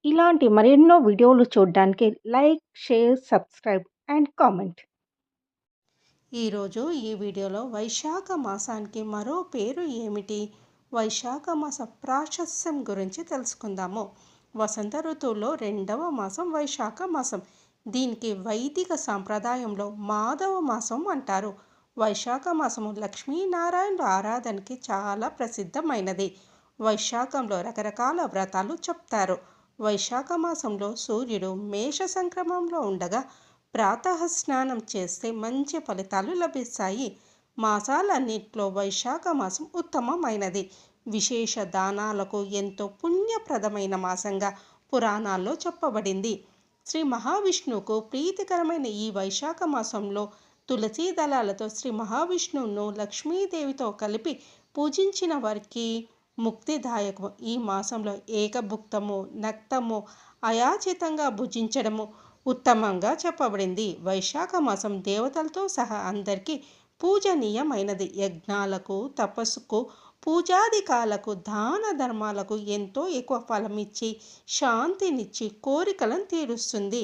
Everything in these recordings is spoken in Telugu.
ఇలాంటి మరెన్నో వీడియోలు చూడడానికి like, share, subscribe and comment. ఈరోజు ఈ వీడియోలో వైశాఖ మాసానికి మరో పేరు ఏమిటి, వైశాఖ మాస ప్రాశస్త్యం గురించి తెలుసుకుందాము. వసంత ఋతువులో రెండవ మాసం వైశాఖ మాసం. దీనికి వైదిక సాంప్రదాయంలో మాధవ మాసం అంటారు. వైశాఖ మాసము లక్ష్మీనారాయణుల ఆరాధనకి చాలా ప్రసిద్ధమైనది. వైశాఖంలో రకరకాల వ్రతాలు చెప్తారు. వైశాఖ మాసంలో సూర్యుడు మేష సంక్రమంలో ఉండగా ప్రాతః స్నానం చేస్తే మంచి ఫలితాలు లభిస్తాయి. మాసాలన్నింటిలో వైశాఖ మాసం ఉత్తమమైనది. విశేష దానాలకు ఎంతో పుణ్యప్రదమైన మాసంగా పురాణాల్లో చెప్పబడింది. శ్రీ మహావిష్ణువుకు ప్రీతికరమైన ఈ వైశాఖ మాసంలో తులసీ దళాలతో శ్రీ మహావిష్ణువును లక్ష్మీదేవితో కలిపి పూజించిన వారికి ముక్తిదాయకము. ఈ మాసంలో ఏకభుక్తము, నక్తము, అయాచితంగా భుజించడము ఉత్తమంగా చెప్పబడింది. వైశాఖ మాసం దేవతలతో సహా అందరికీ పూజనీయమైనది. యజ్ఞాలకు, తపస్సుకు, పూజాధికాలకు, దాన ధర్మాలకు ఎంతో ఎక్కువ ఫలమిచ్చి శాంతినిచ్చి కోరికలను తీరుస్తుంది.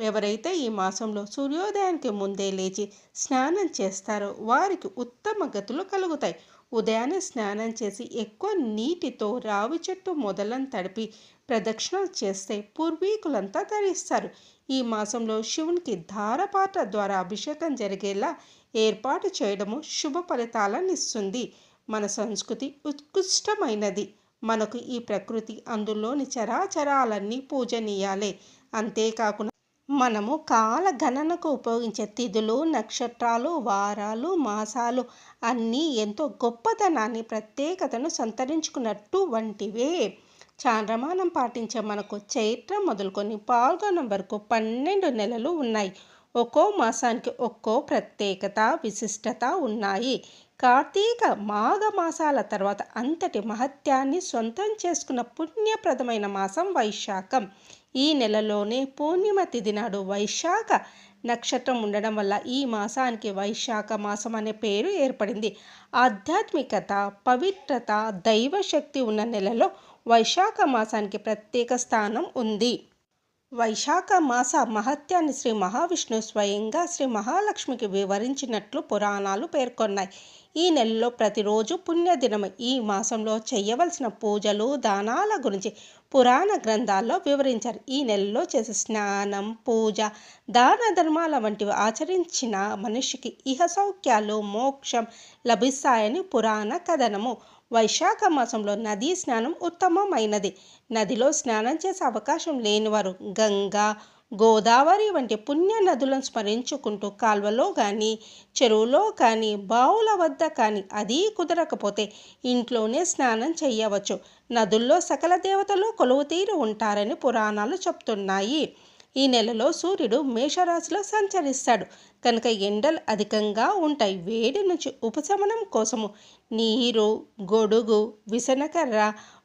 ఎవరైతే ఈ మాసంలో సూర్యోదయానికి ముందే లేచి స్నానం చేస్తారో వారికి ఉత్తమ గతులు కలుగుతాయి. ఉదయాన్నే స్నానం చేసి ఎక్కువ నీటితో రావి చెట్టు మొదలను తడిపి ప్రదక్షిణలు చేస్తే పూర్వీకులంతా ధరిస్తారు. ఈ మాసంలో శివునికి ధారపాట ద్వారా అభిషేకం జరిగేలా ఏర్పాటు చేయడము శుభ ఫలితాలను ఇస్తుంది. మన సంస్కృతి ఉత్కృష్టమైనది. మనకు ఈ ప్రకృతి అందులోని చరాచరాలన్నీ పూజనీయాలే. అంతేకాకుండా మనము కాల గణనకు ఉపయోగించే తిథులు, నక్షత్రాలు, వారాలు, మాసాలు అన్నీ ఎంతో గొప్పతనాన్ని, ప్రత్యేకతను సంతరించుకున్నట్టు వంటివే. చాంద్రమానం పాటించే మనకు చైత్రం మొదలుకొని పాల్గొనం వరకు 12 నెలలు ఉన్నాయి. ఒక్కో మాసానికి ఒక్కో ప్రత్యేకత, విశిష్టత ఉన్నాయి. కార్తీక, మాఘ మాసాల తర్వాత అంతటి మహత్యాన్ని సొంతం చేసుకున్న పుణ్యప్రదమైన మాసం వైశాఖం. ఈ నెలలోనే పూర్ణిమ తిథి నాడు వైశాఖ నక్షత్రం ఉండడం వల్ల ఈ మాసానికి వైశాఖ మాసం అనే పేరు ఏర్పడింది. ఆధ్యాత్మికత, పవిత్రత, దైవశక్తి ఉన్న నెలలో వైశాఖ మాసానికి ప్రత్యేక స్థానం ఉంది. వైశాఖ మాస మహత్యాన్ని శ్రీ మహావిష్ణువు స్వయంగా శ్రీ మహాలక్ష్మికి వివరించినట్లు పురాణాలు పేర్కొన్నాయి. ఈ నెలలో ప్రతిరోజు పుణ్యదినమే. ఈ మాసంలో చేయవలసిన పూజలు, దానాల గురించి పురాణ గ్రంథాల్లో వివరించారు. ఈ నెలలో చేసే స్నానం, పూజ, దాన ధర్మాల వంటివి ఆచరించిన మనిషికి ఇహ సౌఖ్యాలు, మోక్షం లభిస్తాయని పురాణ కథనము. వైశాఖ మాసంలో నదీ స్నానం ఉత్తమమైనది. నదిలో స్నానం చేసే అవకాశం లేనివారు గంగా, గోదావరి వంటి పుణ్య నదులను స్మరించుకుంటూ కాల్వలో కానీ, చెరువులో కానీ, బావుల వద్ద కానీ, అది కుదరకపోతే ఇంట్లోనే స్నానం చేయవచ్చు. నదుల్లో సకల దేవతలు కొలువుతీరి ఉంటారని పురాణాలు చెప్తున్నాయి. ఈ నెలలో సూర్యుడు మేషరాశిలో సంచరిస్తాడు కనుక ఎండలు అధికంగా ఉంటాయి. వేడి నుంచి ఉపశమనం కోసము నీరు, గొడుగు, విసనకర్ర,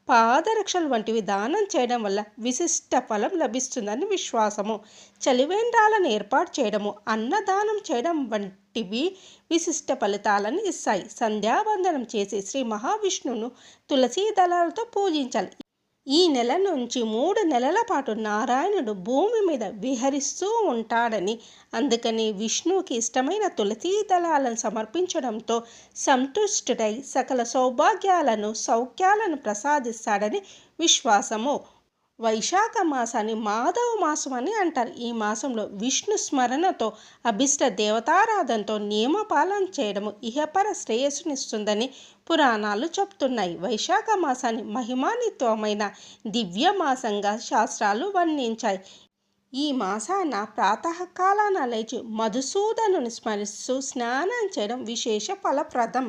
పాదరక్షలు వంటివి దానం చేయడం వల్ల విశిష్ట ఫలం లభిస్తుందని విశ్వాసము. చలివేంద్రాలను ఏర్పాటు చేయడము, అన్నదానం చేయడం వంటివి విశిష్ట ఫలితాలను ఇస్తాయి. సంధ్యావందనం చేసి శ్రీ మహావిష్ణువును తులసీ దళాలతో పూజించాలి. ఈ నెల నుంచి 3 నెలల పాటు నారాయణుడు భూమి మీద విహరిస్తూ ఉంటాడని, అందుకని విష్ణువుకి ఇష్టమైన తులసీ దళాలను సమర్పించడంతో సంతుష్టుడై సకల సౌభాగ్యాలను, సౌఖ్యాలను ప్రసాదిస్తాడని విశ్వాసము. వైశాఖ మాసాన్ని మాధవ మాసం అని అంటారు. ఈ మాసంలో విష్ణు స్మరణతో, అభిష్ట దేవతారాధనతో నియమపాలన చేయడము ఇహపర శ్రేయస్సునిస్తుందని పురాణాలు చెప్తున్నాయి. వైశాఖ మాసాన్ని మహిమాన్వితమైన దివ్య మాసంగా శాస్త్రాలు వర్ణించాయి. ఈ మాసాన ప్రాతకాలాన లేచి మధుసూదనుని స్మరిస్తూ స్నానం చేయడం విశేష ఫలప్రదం.